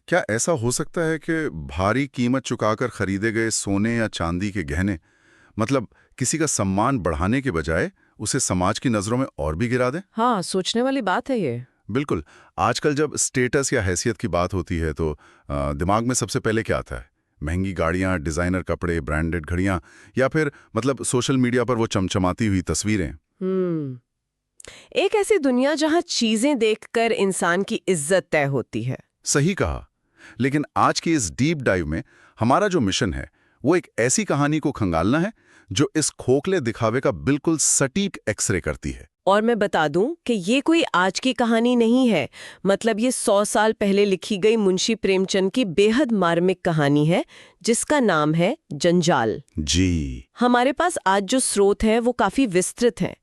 क्या ऐसा हो सकता है कि भारी कीमत चुकाकर खरीदे गए सोने या चांदी के गहने मतलब किसी का सम्मान बढ़ाने के बजाय उसे समाज की नज़रों में और भी गिरा दें? हाँ, सोचने वाली बात है ये। बिल्कुल। आजकल जब स्टेटस या हैसियत की बात होती है तो दिमाग में सबसे पहले क्या आता है? महंगी गाड़ियाँ, डिज़ाइनर कपड़े, ब्रांडेड घड़ियाँ या फिर मतलब सोशल मीडिया पर वो चमचमाती हुई तस्वीरें। हम्म एक ऐसी दुनिया जहाँ चीजें देखकर इंसान की इज्जत तय होती है। सही कहा। लेकिन आज की इस डीप डाइव में हमारा जो मिशन है वो एक ऐसी कहानी को खंगालना है जो इस खोखले दिखावे का बिल्कुल सटीक एक्सरे करती है। और मैं बता दूं कि ये कोई आज की कहानी नहीं है। मतलब ये 100 साल पहले लिखी गई मुंशी प्रेमचंद की बेहद मार्मिक कहानी है, जिसका नाम है जंजाल। जी। हमारे पास आज जो स्रोत हैं वो काफी विस्तृत हैं।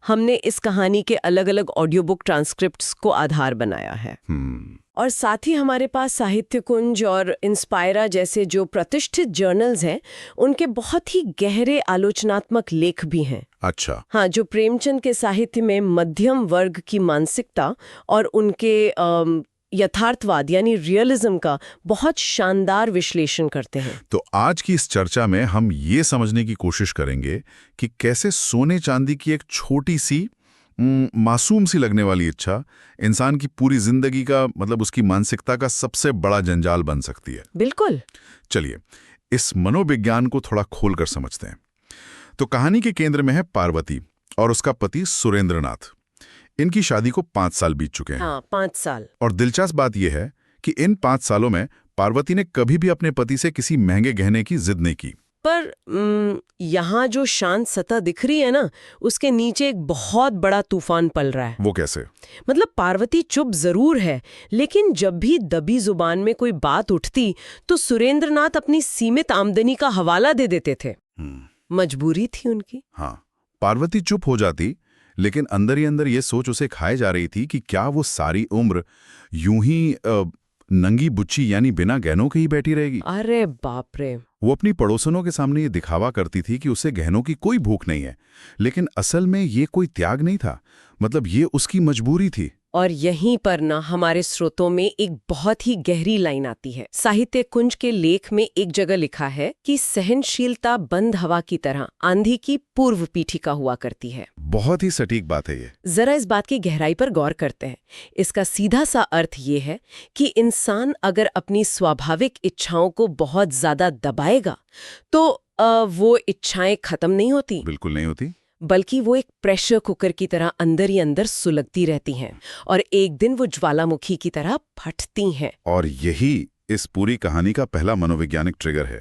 हमने इस कहानी के अलग अलग ऑडियो बुक ट्रांसक्रिप्ट्स को आधार बनाया है। और साथ ही हमारे पास साहित्य कुंज और इंस्पायरा जैसे जो प्रतिष्ठित जर्नल्स हैं, उनके बहुत ही गहरे आलोचनात्मक लेख भी हैं। अच्छा। हाँ, जो प्रेमचंद के साहित्य में मध्यम वर्ग की मानसिकता और उनके यथार्थवाद यानी रियलिज्म का बहुत शानदार विश्लेषण करते हैं। तो आज की इस चर्चा में हम ये समझने की कोशिश करेंगे कि कैसे सोने चांदी की एक छोटी सी मासूम सी लगने वाली इच्छा इंसान की पूरी जिंदगी का मतलब उसकी मानसिकता का सबसे बड़ा जंजाल बन सकती है। बिल्कुल। चलिए इस मनोविज्ञान को थोड़ा खोलकर समझते हैं। तो कहानी के केंद्र में है पार्वती और उसका पति सुरेंद्रनाथ। इनकी शादी को 5 साल बीत चुके हैं। हाँ, 5 साल। और दिलचस्प बात यह है कि इन 5 सालों में पार्वती ने कभी भी अपने पति से किसी महंगे गहने की जिद नहीं की। पर यहाँ जो शांत सतह दिख रही है ना, उसके नीचे एक बहुत बड़ा तूफान पल रहा है। वो कैसे? मतलब पार्वती चुप जरूर है, लेकिन जब भी दबी जुबान में कोई बात उठती तो सुरेंद्रनाथ अपनी सीमित आमदनी का हवाला दे देते थे। मजबूरी थी उनकी। हाँ, पार्वती चुप हो जाती, लेकिन अंदर ही अंदर ये सोच उसे खाए जा रही थी कि क्या वो सारी उम्र यूं ही नंगी बुच्ची यानी बिना गहनों के ही बैठी रहेगी। अरे बाप रे। वो अपनी पड़ोसनों के सामने ये दिखावा करती थी कि उसे गहनों की कोई भूख नहीं है, लेकिन असल में ये कोई त्याग नहीं था, मतलब ये उसकी मजबूरी थी। और यहीं पर ना हमारे स्रोतों में एक बहुत ही गहरी लाइन आती है। साहित्य कुंज के लेख में एक जगह लिखा है कि सहनशीलता बंद हवा की तरह आंधी की पूर्व पीठिका हुआ करती है। बहुत ही सटीक बात है ये। जरा इस बात की गहराई पर गौर करते हैं। इसका सीधा सा अर्थ ये है कि इंसान अगर अपनी स्वाभाविक इच्छाओं को बहुत ज्यादा दबाएगा तो वो इच्छाएं खत्म नहीं होती। बिल्कुल नहीं होती। बल्कि वो एक प्रेशर कुकर की तरह अंदर ही अंदर सुलगती रहती हैं और एक दिन वो ज्वालामुखी की तरह फटती हैं। और यही इस पूरी कहानी का पहला मनोवैज्ञानिक ट्रिगर है।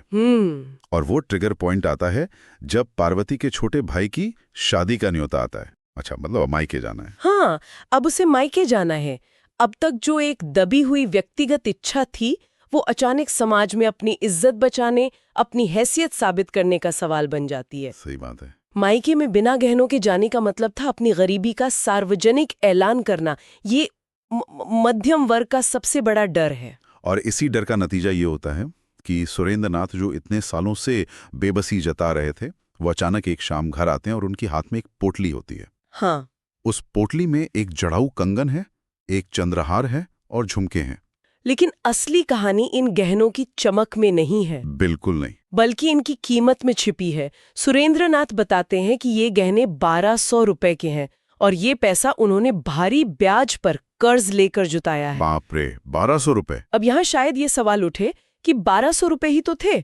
और वो ट्रिगर पॉइंट आता है जब पार्वती के छोटे भाई की शादी का न्योता आता है। अच्छा, मतलब मायके जाना है। हाँ, अब उसे मायके जाना है। अब तक जो एक दबी हुई व्यक्तिगत इच्छा थी, वो अचानक समाज में अपनी इज्जत बचाने, अपनी हैसियत साबित करने का सवाल बन जाती है। सही बात है। मायके में बिना गहनों के जाने का मतलब था अपनी गरीबी का सार्वजनिक ऐलान करना। ये मध्यम वर्ग का सबसे बड़ा डर है। और इसी डर का नतीजा ये होता है कि सुरेंद्रनाथ जो इतने सालों से बेबसी जता रहे थे, वो अचानक एक शाम घर आते हैं और उनकी हाथ में एक पोटली होती है। हाँ। उस पोटली में एक जड़ाऊ कंगन है, एक चंद्रहार है और झुमके हैं। लेकिन असली कहानी इन गहनों की चमक में नहीं है। बिल्कुल नहीं। बल्कि इनकी कीमत में छिपी है। सुरेंद्रनाथ बताते हैं कि ये गहने 1200 रुपए के हैं और ये पैसा उन्होंने भारी ब्याज पर कर्ज लेकर जुटाया है। बाप रे, 1200 रुपए। अब यहाँ शायद ये सवाल उठे कि 1200 रुपए ही तो थे।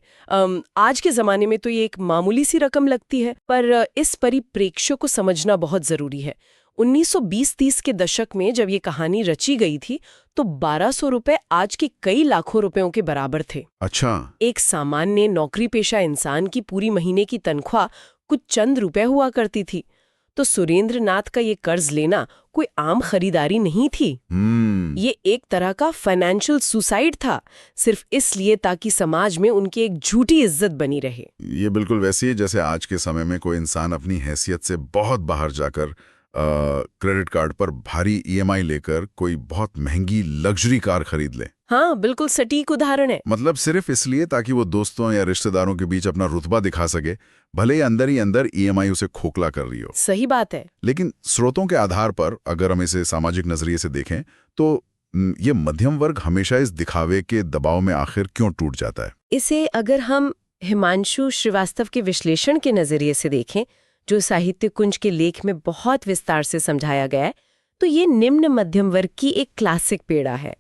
आज के जमाने में तो ये एक मामूली सी रकम लगती है, पर इस परिप्रेक्ष्य को समझना बहुत जरूरी है। 1920-30 के दशक में जब ये कहानी रची गई थी तो 1200 रुपए आज के कई लाखों रुपयों के बराबर थे। अच्छा। एक सामान्य नौकरी पेशा इंसान की पूरी महीने की तनख्वाह कुछ चंद रुपए हुआ करती थी। तो सुरेंद्रनाथ का ये कर्ज लेना कोई आम खरीदारी नहीं थी। ये एक तरह का फाइनेंशियल सुसाइड था, सिर्फ इसलिए ताकि समाज में उनकी एक झूठी इज्जत बनी रहे। ये बिल्कुल वैसे ही जैसे आज के समय में कोई इंसान अपनी हैसियत से बहुत बाहर जाकर क्रेडिट कार्ड पर भारी ईएमआई लेकर कोई बहुत महंगी लग्जरी कार खरीद ले। हाँ, बिल्कुल सटीक उदाहरण है। मतलब सिर्फ इसलिए ताकि वो दोस्तों या रिश्तेदारों के बीच अपना रुतबा दिखा सके, भले ही अंदर ईएमआई उसे खोखला कर रही हो। सही बात है। लेकिन स्रोतों के आधार पर अगर हम इसे सामाजिक नजरिए से देखें तो ये मध्यम वर्ग हमेशा इस दिखावे के दबाव में आखिर क्यों टूट जाता है? इसे अगर हम हिमांशु श्रीवास्तव के विश्लेषण के नजरिए से देखें, जो साहित्य कुंज के लेख में बहुत विस्तार से समझाया गया है, तो ये निम्न मध्यम वर्ग की एक क्लासिक पीड़ा है।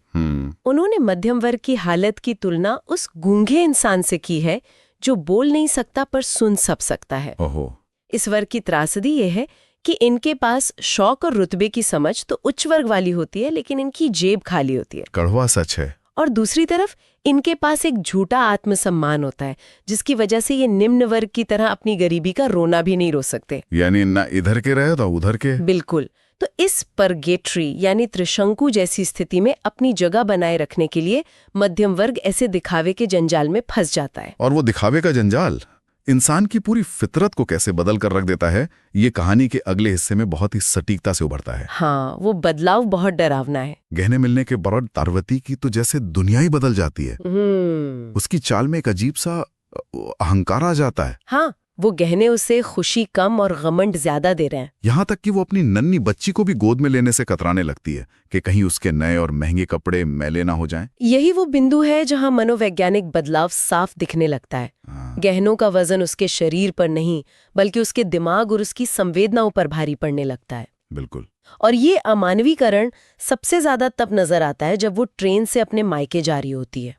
उन्होंने मध्यम वर्ग की हालत की तुलना उस गूंगे इंसान से की है जो बोल नहीं सकता पर सुन सब सकता है। ओहो। इस वर्ग की त्रासदी ये है कि इनके पास शौक और रुतबे की समझ तो उच्च वर्ग वाली होती है, लेकिन इनकी जेब खाली होती है। कड़वा सच है। और दूसरी तरफ इनके पास एक झूठा आत्मसम्मान होता है, जिसकी वजह से ये निम्न वर्ग की तरह अपनी गरीबी का रोना भी नहीं रो सकते। यानी ना इधर के रहे तो उधर के। बिल्कुल। तो इस परगेट्री यानी त्रिशंकु जैसी स्थिति में अपनी जगह बनाए रखने के लिए मध्यम वर्ग ऐसे दिखावे के जंजाल में फंस जाता है। और वो दिखावे का जंजाल इंसान की पूरी फितरत को कैसे बदल कर रख देता है, ये कहानी के अगले हिस्से में बहुत ही सटीकता से उभरता है। हाँ, वो बदलाव बहुत डरावना है। गहने मिलने के बाद पार्वती की तो जैसे दुनिया ही बदल जाती है। उसकी चाल में एक अजीब सा अहंकार आ जाता है। हाँ, वो गहने उसे खुशी कम और घमंड ज्यादा दे रहे हैं। यहाँ तक कि वो अपनी नन्ही बच्ची को भी गोद में लेने से कतराने लगती है कि कहीं उसके नए और महंगे कपड़े मैले ना हो जाएं। यही वो बिंदु है जहाँ मनोवैज्ञानिक बदलाव साफ दिखने लगता है। गहनों का वजन उसके शरीर पर नहीं, बल्कि उसके दिमाग और उसकी संवेदनाओं पर भारी पड़ने लगता है। बिल्कुल। और ये अमानवीकरण सबसे ज्यादा तब नजर आता है जब वो ट्रेन से अपने मायके जा रही होती है।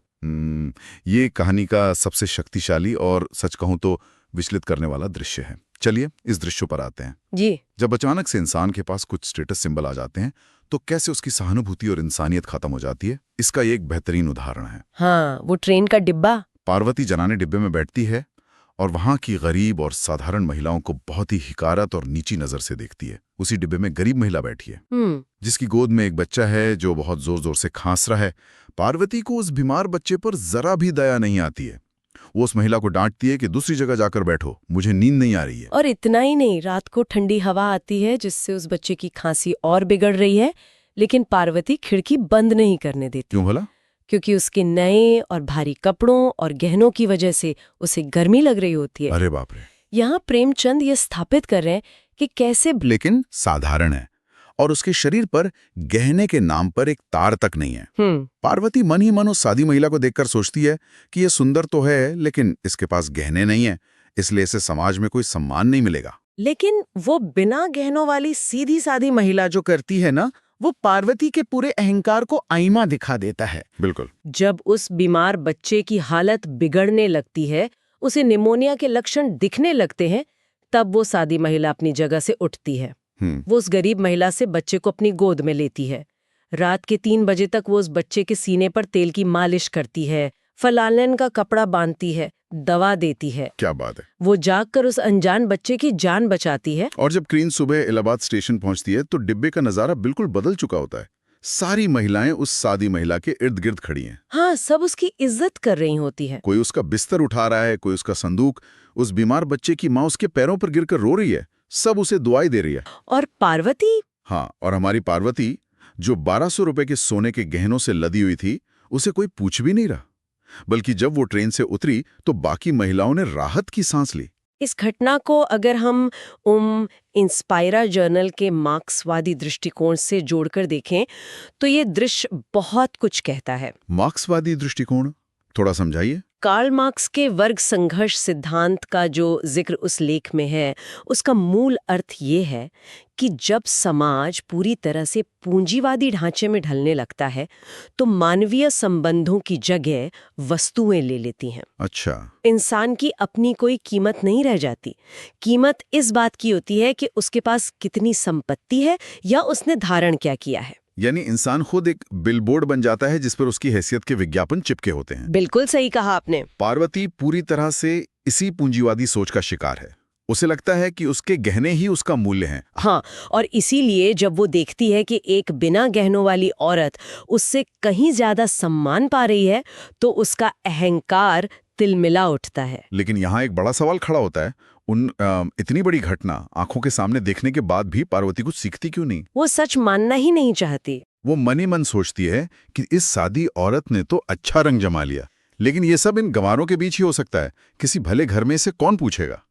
ये कहानी का सबसे शक्तिशाली और सच कहूं तो विचलित करने वाला दृश्य है। चलिए इस दृश्य पर आते हैं जी। जब अचानक से इंसान के पास कुछ स्टेटस सिंबल आ जाते हैं तो कैसे उसकी सहानुभूति और इंसानियत खत्म हो जाती है, इसका एक बेहतरीन उदाहरण है। हाँ, वो ट्रेन का डिब्बा। पार्वती जनाने डिब्बे में बैठती है और वहां की गरीब और साधारण महिलाओं को बहुत ही हिकारत और नीची नजर से देखती है। उसी डिब्बे में गरीब महिला बैठी है जिसकी गोद में एक बच्चा है जो बहुत जोर जोर से खांस रहा है। पार्वती को उस बीमार बच्चे पर जरा भी दया नहीं आती है। वो उस महिला को डांटती है कि दूसरी जगह जाकर बैठो, मुझे नींद नहीं आ रही है। और इतना ही नहीं, रात को ठंडी हवा आती है जिससे उस बच्चे की खांसी और बिगड़ रही है, लेकिन पार्वती खिड़की बंद नहीं करने देती। क्यों भला? क्योंकि उसके नए और भारी कपड़ों और गहनों की वजह से उसे गर्मी लग रही होती है। अरे बाप रे। यहाँ प्रेमचंद ये स्थापित कर रहे हैं कि कैसे लेकिन साधारण है और उसके शरीर पर गहने के नाम पर एक तार तक नहीं है। पार्वती मन ही मन उस सादी महिला को देखकर सोचती है कि ये सुंदर तो है लेकिन इसके पास गहने नहीं है, इसलिए इसे समाज में कोई सम्मान नहीं मिलेगा। लेकिन वो बिना गहनों वाली सीधी सादी महिला जो करती है ना, वो पार्वती के पूरे अहंकार को आईना दिखा देता है। बिल्कुल। जब उस बीमार बच्चे की हालत बिगड़ने लगती है, उसे निमोनिया के लक्षण दिखने लगते हैं, तब वो सादी महिला अपनी जगह से उठती है। वो उस गरीब महिला से बच्चे को अपनी गोद में लेती है। रात के 3 बजे तक वो उस बच्चे के सीने पर तेल की मालिश करती है, फलालन का कपड़ा बांधती है, दवा देती है। क्या बात है। वो जागकर उस अनजान बच्चे की जान बचाती है। और जब क्रेन सुबह इलाहाबाद स्टेशन पहुंचती है तो डिब्बे का नजारा बिल्कुल बदल चुका होता है। सारी महिलाएं उस सादी महिला के इर्द गिर्द खड़ी हैं। हाँ, सब उसकी इज्जत कर रही होती है। कोई उसका बिस्तर उठा रहा है, कोई उसका संदूक। उस बीमार बच्चे की माँ उसके पैरों पर गिरकर रो रही है, सब उसे दुआई दे रही है। और पार्वती? हाँ, और हमारी पार्वती जो 1200 रुपए के सोने के गहनों से लदी हुई थी, उसे कोई पूछ भी नहीं रहा। बल्कि जब वो ट्रेन से उतरी तो बाकी महिलाओं ने राहत की सांस ली। इस घटना को अगर हम इंस्पायरा जर्नल के मार्क्सवादी दृष्टिकोण से जोड़कर देखें तो ये दृश्य बहुत कुछ कहता है। मार्क्सवादी दृष्टिकोण थोड़ा समझाइए। कार्ल मार्क्स के वर्ग संघर्ष सिद्धांत का जो जिक्र उस लेख में है, उसका मूल अर्थ ये है कि जब समाज पूरी तरह से पूंजीवादी ढांचे में ढलने लगता है तो मानवीय संबंधों की जगह वस्तुएं ले लेती हैं। अच्छा। इंसान की अपनी कोई कीमत नहीं रह जाती। कीमत इस बात की होती है कि उसके पास कितनी संपत्ति है या उसने धारण क्या किया है। यानी इंसान खुद एक बिलबोर्ड बन जाता है जिस पर उसकी हैसियत के विज्ञापन चिपके होते हैं। बिल्कुल सही कहा आपने। पार्वती पूरी तरह से इसी पूंजीवादी सोच का शिकार है। उसे लगता है कि उसके गहने ही उसका मूल्य हैं। हाँ, और इसीलिए जब वो देखती है कि एक बिना गहनों वाली औरत उससे कहीं ज्यादा सम्मान पा रही है तो उसका अहंकार तिलमिला उठता है। लेकिन यहाँ एक बड़ा सवाल खड़ा होता है, इतनी बड़ी घटना आंखों के सामने देखने के बाद भी पार्वती कुछ सीखती क्यों नहीं? वो सच मानना ही नहीं चाहती। वो मन ही मन सोचती है कि इस सादी औरत ने तो अच्छा रंग जमा लिया, लेकिन ये सब इन गंवारों के बीच ही हो सकता है। किसी भले घर में से कौन पूछेगा?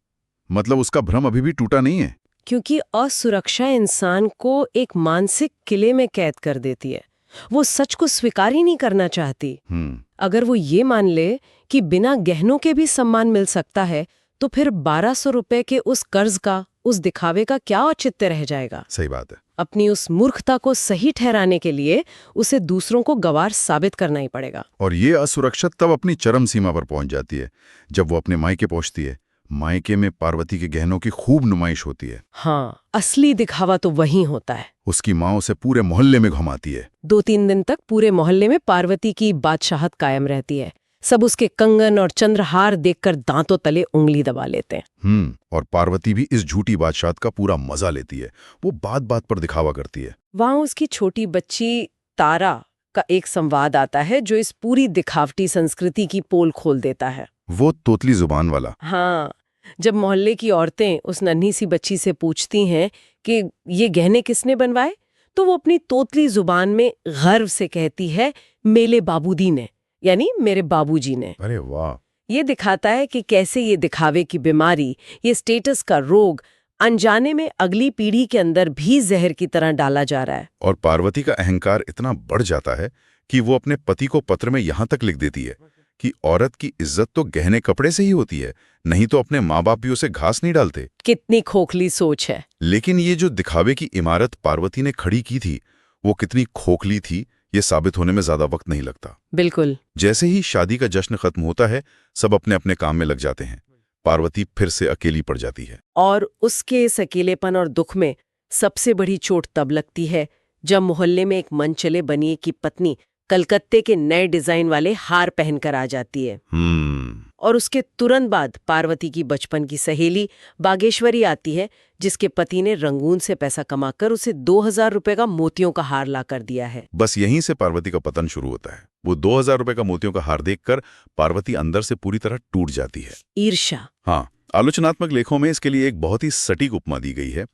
मतलब उसका भ्रम अभी भी टूटा नहीं है। क्योंकि असुरक्षा इंसान को एक मानसिक किले में कैद कर देती है। वो सच को स्वीकार ही नहीं करना चाहती। हम्म अगर वो ये मान ले कि बिना गहनों के भी सम्मान मिल सकता है, तो फिर 1200 रुपए के उस कर्ज का, उस दिखावे का क्या औचित्य रह जाएगा। सही बात है। अपनी उस मूर्खता को सही ठहराने के लिए उसे दूसरों को गवार साबित करना ही पड़ेगा। और ये असुरक्षा तब अपनी चरम सीमा पर पहुंच जाती है जब वो अपने मायके पहुंचती है। मायके में पार्वती के गहनों की खूब नुमाइश होती है। हाँ, असली दिखावा तो वहीं होता है। उसकी माँ उसे पूरे मोहल्ले में घुमाती है। 2-3 दिन तक पूरे मोहल्ले में पार्वती की बादशाहत कायम रहती है। सब उसके कंगन और चंद्रहार देखकर दांतों तले उंगली दबा लेते हैं। और पार्वती भी इस झूठी बादशाहत का पूरा मजा लेती है। वो बात बात पर दिखावा करती है। वहां उसकी छोटी बच्ची तारा का एक संवाद आता है जो इस पूरी दिखावटी संस्कृति की पोल खोल देता है। वो तोतली जुबान वाला। हाँ, जब मोहल्ले की औरतें उस नन्ही सी बच्ची से पूछती हैं कि ये गहने किसने बनवाए, तो वो अपनी तोतली जुबान में गर्व से कहती है, मेले बाबूदी ने, यानी मेरे बाबूजी ने। अरे वाह! ये दिखाता है कि कैसे ये दिखावे की बीमारी, ये स्टेटस का रोग अनजाने में अगली पीढ़ी के अंदर भी जहर की तरह डाला जा रहा है। और पार्वती का अहंकार इतना बढ़ जाता है कि वो अपने पति को पत्र में यहाँ तक लिख देती है कि औरत की इज्जत तो गहने कपड़े से ही होती है, नहीं तो अपने माँ बाप भी उसे घास नहीं डालते। कितनी खोखली सोच है। लेकिन ये जो दिखावे की इमारत पार्वती ने खड़ी की थी, वो कितनी खोखली थी, ये साबित होने में ज्यादा वक्त नहीं लगता। बिल्कुल। जैसे ही शादी का जश्न खत्म होता है, सब अपने अपने काम में लग जाते हैं। पार्वती फिर से अकेली पड़ जाती है। और उसके इस अकेलेपन और दुख में सबसे बड़ी चोट तब लगती है जब मोहल्ले में एक मनचले बनिए की पत्नी कलकत्ते के नए डिजाइन वाले हार पहनकर आ जाती है। और उसके तुरंत बाद पार्वती की बचपन की सहेली बागेश्वरी आती है, जिसके पति ने रंगून से पैसा कमाकर उसे 2000 रुपए का मोतियों का हार ला कर दिया है। बस यहीं से पार्वती का पतन शुरू होता है। वो 2000 रुपए का मोतियों का हार देखकर पार्वती अंदर से पूरी तरह टूट जाती है। ईर्ष्या। हाँ, आलोचनात्मक लेखों में इसके लिए एक बहुत ही सटीक उपमा दी गई है।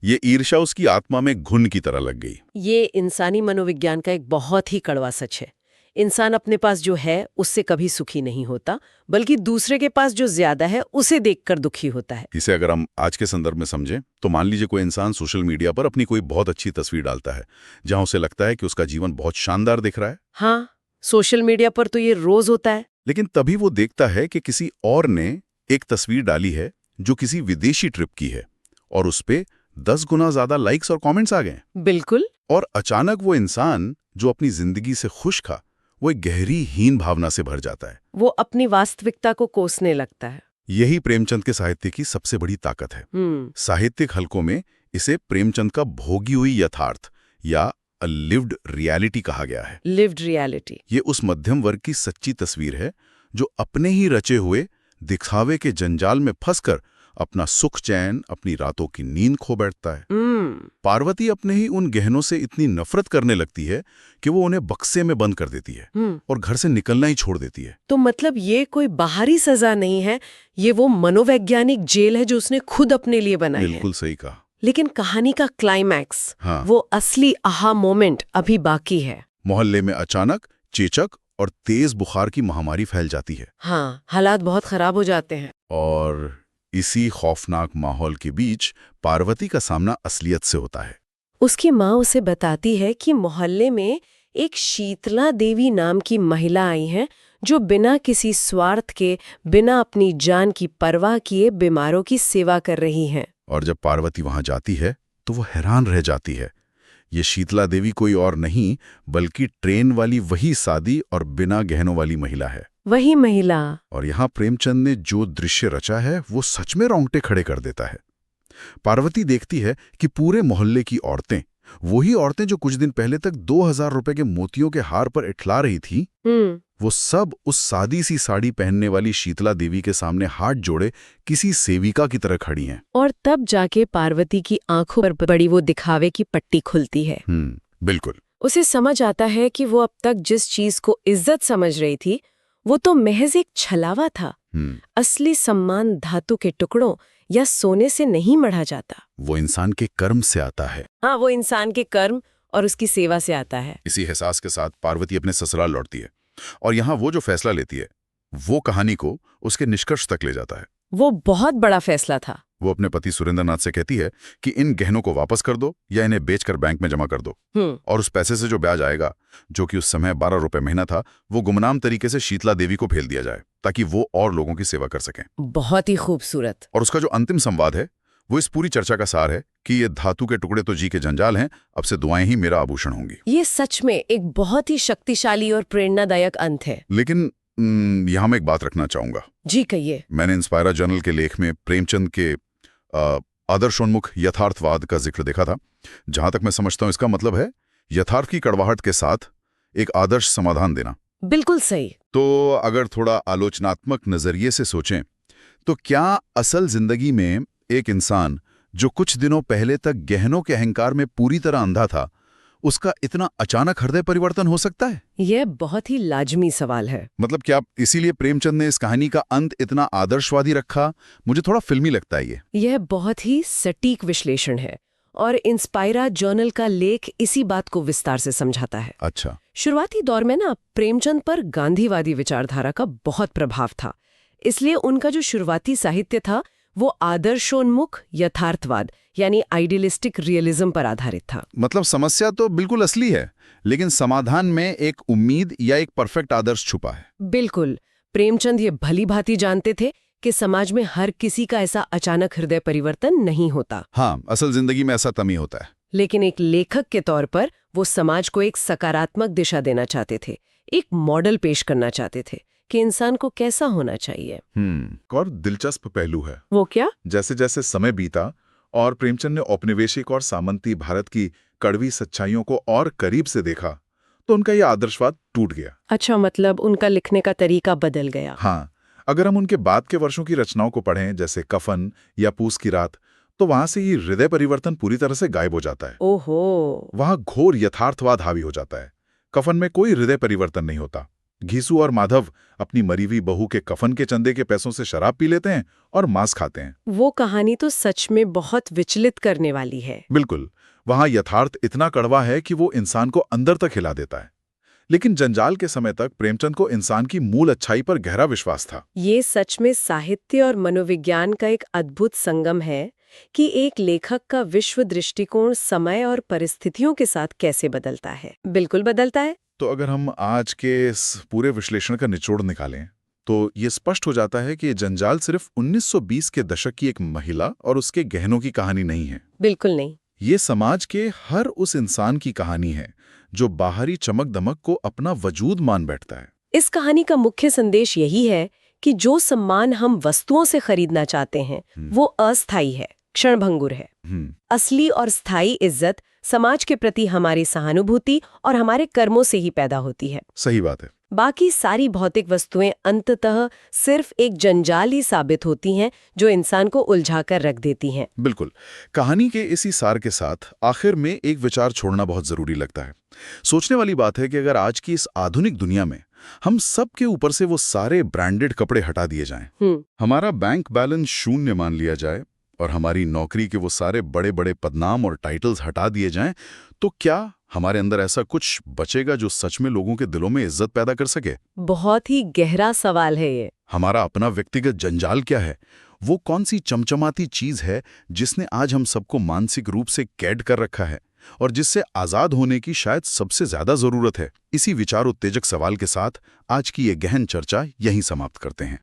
ये ईर्ष्या उसकी आत्मा में घुन की तरह लग गई। ये इंसानी मनोविज्ञान का एक बहुत ही कड़वा सच है। इंसान अपने पास जो है उससे कभी सुखी नहीं होता, बल्कि दूसरे के पास जो ज्यादा है उसे देखकर दुखी होता है। इसे अगर हम आज के संदर्भ में समझें तो मान लीजिए कोई इंसान सोशल मीडिया पर अपनी कोई बहुत अच्छी तस्वीर डालता है, जहां उसे लगता है कि उसका जीवन बहुत शानदार दिख रहा है। हाँ, सोशल मीडिया पर तो ये रोज होता है। लेकिन तभी वो देखता है कि किसी और ने एक तस्वीर डाली है जो किसी विदेशी ट्रिप की है, और उस पे 10 गुना ज्यादा लाइक्स और कमेंट्स आ गए। बिल्कुल। और अचानक वो इंसान जो अपनी जिंदगी से खुश था, वो एक गहरी हीन भावना से भर जाता है। वो अपनी वास्तविकता को कोसने लगता है। यही प्रेमचंद के साहित्य की सबसे बड़ी ताकत है। साहित्यिक हलकों में इसे प्रेमचंद का भोगी हुई यथार्थ या अ लिव्ड रियलिटी कहा गया है। Lived reality. ये उस मध्यम वर्ग की सच्ची तस्वीर है जो अपने ही रचे हुए दिखावे के जंजाल में फंसकर अपना सुख चैन, अपनी रातों की नींद खो बैठता है। पार्वती अपने ही उन गहनों से इतनी नफरत करने लगती है कि वो उन्हें बक्से में बंद कर देती है और घर से निकलना ही छोड़ देती है। तो मतलब ये कोई बाहरी सजा नहीं है, ये वो मनोवैज्ञानिक जेल है जो उसने खुद अपने लिए बनाई है। बिल्कुल सही कहा। लेकिन कहानी का क्लाइमैक्स, हाँ। वो असली आहा मोमेंट अभी बाकी है। मोहल्ले में अचानक चेचक और तेज बुखार की महामारी फैल जाती है। हाँ, हालात बहुत खराब हो जाते हैं। और इसी खौफनाक माहौल के बीच पार्वती का सामना असलियत से होता है। उसकी माँ उसे बताती है कि मोहल्ले में एक शीतला देवी नाम की महिला आई है जो बिना किसी स्वार्थ के, बिना अपनी जान की परवाह किए बीमारों की सेवा कर रही हैं। और जब पार्वती वहां जाती है तो वो हैरान रह जाती है। ये शीतला देवी कोई और नहीं बल्कि ट्रेन वाली वही सादी और बिना गहनों वाली महिला है। वही महिला। और यहाँ प्रेमचंद ने जो दृश्य रचा है वो सच में रोंगटे खड़े कर देता है। पार्वती देखती है कि पूरे मोहल्ले की औरतें, वही औरतें जो कुछ दिन पहले तक 2000 रुपए के मोतियों के हार पर इठला रही थी, वो सब उस सादी सी साड़ी पहनने वाली शीतला देवी के सामने हाथ जोड़े किसी सेविका की तरह खड़ी हैं। और तब जाके पार्वती की आंखों पर बड़ी वो दिखावे की पट्टी खुलती है। बिल्कुल। उसे समझ आता है कि वो अब तक जिस चीज को इज्जत समझ रही थी वो तो महज एक छलावा था। असली सम्मान धातु के टुकड़ों या सोने से नहीं मढ़ा जाता, वो इंसान के कर्म से आता है। हाँ, वो इंसान के कर्म और उसकी सेवा से आता है। इसी एहसास के साथ पार्वती अपने ससुराल लौटती है और यहाँ वो जो फैसला लेती है वो कहानी को उसके निष्कर्ष तक ले जाता है। वो बहुत बड़ा फैसला था। वो अपने पति सुरेंद्र नाथ से कहती है कि इन गहनों को वापस कर दो या इन्हें बेचकर बैंक में जमा कर दो, और उस पैसे से जो ब्याज आएगा, जो कि उस समय 12 रुपए महीना था, वो गुमनाम तरीके से शीतला देवी को भेज दिया जाए ताकि वो और लोगों की सेवा कर सकें। बहुत ही खूबसूरत। और उसका जो अंतिम संवाद है वो इस पूरी चर्चा का सार है कि ये धातु के टुकड़े तो जी के जंजाल हैं, अब से दुआएं ही मेरा आभूषण होंगी। ये सच में एक बहुत ही शक्तिशाली और प्रेरणादायक अंत है। लेकिन यहाँ मैं एक बात रखना चाहूंगा। जी कहिए। मैंने इंस्पायरा जर्नल के लेख में प्रेमचंद के आदर्शोन्मुख यथार्थवाद का जिक्र देखा था। जहां तक मैं समझता हूं इसका मतलब है यथार्थ की कड़वाहट के साथ एक आदर्श समाधान देना। बिल्कुल सही। तो अगर थोड़ा आलोचनात्मक नजरिए से सोचें तो क्या असल जिंदगी में एक इंसान जो कुछ दिनों पहले तक गहनों के अहंकार में पूरी तरह अंधा था, उसका इतना अचानक हृदय परिवर्तन हो सकता है? यह बहुत ही लाजमी सवाल है। मतलब क्या इसीलिए प्रेमचंद ने इस कहानी का अंत इतना आदर्शवादी रखा? मुझे थोड़ा फिल्मी लगता है ये। यह बहुत ही सटीक विश्लेषण है और इंस्पायरा जर्नल का लेख इसी बात को विस्तार से समझाता है। अच्छा। शुरुआती दौर में ना प्रेमचंद पर गांधीवादी विचारधारा का बहुत प्रभाव था, इसलिए उनका जो शुरुआती साहित्य था वो आदर्शोन्मुख यथार्थवाद यानी आइडियलिस्टिक रियलिज्म पर आधारित था। मतलब समस्या तो बिल्कुल असली है, लेकिन समाधान में एक उम्मीद या एक परफेक्ट आदर्श छुपा है। बिल्कुल। प्रेमचंद ये भली भांति जानते थे कि समाज में हर किसी का ऐसा अचानक हृदय परिवर्तन नहीं होता। हाँ, असल जिंदगी में ऐसा कम ही होता है। लेकिन एक लेखक के तौर पर वो समाज को एक सकारात्मक दिशा देना चाहते थे, एक मॉडल पेश करना चाहते थे कि इंसान को कैसा होना चाहिए। और दिलचस्प पहलू है वो क्या? जैसे जैसे समय बीता और प्रेमचंद ने औपनिवेशिक और सामंती भारत की कड़वी सच्चाइयों को और करीब से देखा, तो उनका यह आदर्शवाद टूट गया। अच्छा, मतलब उनका लिखने का तरीका बदल गया। हाँ, अगर हम उनके बाद के वर्षों की रचनाओं को पढ़ें, जैसे कफन या पूस की रात, तो वहां से ये हृदय परिवर्तन पूरी तरह से गायब हो जाता है। ओहो। वहां घोर यथार्थवाद हावी हो जाता है। कफन में कोई हृदय परिवर्तन नहीं होता। घीसू और माधव अपनी मरी हुई बहू के कफन के चंदे के पैसों से शराब पी लेते हैं और मांस खाते हैं। वो कहानी तो सच में बहुत विचलित करने वाली है। बिल्कुल, वहां यथार्थ इतना कड़वा है कि वो इंसान को अंदर तक हिला देता है। लेकिन जंजाल के समय तक प्रेमचंद को इंसान की मूल अच्छाई पर गहरा विश्वास था। ये सच में साहित्य और मनोविज्ञान का एक अद्भुत संगम है कि एक लेखक का विश्व दृष्टिकोण समय और परिस्थितियों के साथ कैसे बदलता है। बिल्कुल बदलता है। तो अगर हम आज के इस पूरे विश्लेषण का निचोड़ निकालें तो ये स्पष्ट हो जाता है कि जंजाल सिर्फ 1920 के दशक की एक महिला और उसके गहनों की कहानी नहीं है। बिल्कुल नहीं। ये समाज के हर उस इंसान की कहानी है जो बाहरी चमक दमक को अपना वजूद मान बैठता है। इस कहानी का मुख्य संदेश यही है कि जो सम्मान हम वस्तुओं से खरीदना चाहते हैं वो अस्थायी है, क्षणभंगुर है। असली और स्थायी इज्जत समाज के प्रति हमारी सहानुभूति और हमारे कर्मों से ही पैदा होती है। सही बात है। बाकी सारी भौतिक वस्तुएं अंततः सिर्फ एक जंजाल ही साबित होती हैं जो इंसान को उलझाकर रख देती हैं। बिल्कुल। कहानी के इसी सार के साथ आखिर में एक विचार छोड़ना बहुत जरूरी लगता है। सोचने वाली बात है कि अगर आज की इस आधुनिक दुनिया में हम सब के ऊपर से वो सारे ब्रांडेड कपड़े हटा दिए जाएं, हमारा बैंक बैलेंस शून्य मान लिया जाए और हमारी नौकरी के वो सारे बड़े बड़े पदनाम और टाइटल्स हटा दिए जाएं, तो क्या हमारे अंदर ऐसा कुछ बचेगा जो सच में लोगों के दिलों में इज्जत पैदा कर सके? बहुत ही गहरा सवाल है ये। हमारा अपना व्यक्तिगत जंजाल क्या है? वो कौन सी चमचमाती चीज है जिसने आज हम सबको मानसिक रूप से कैद कर रखा है और जिससे आजाद होने की शायद सबसे ज्यादा जरूरत है? इसी विचार उत्तेजक सवाल के साथ आज की ये गहन चर्चा यहीं समाप्त करते हैं।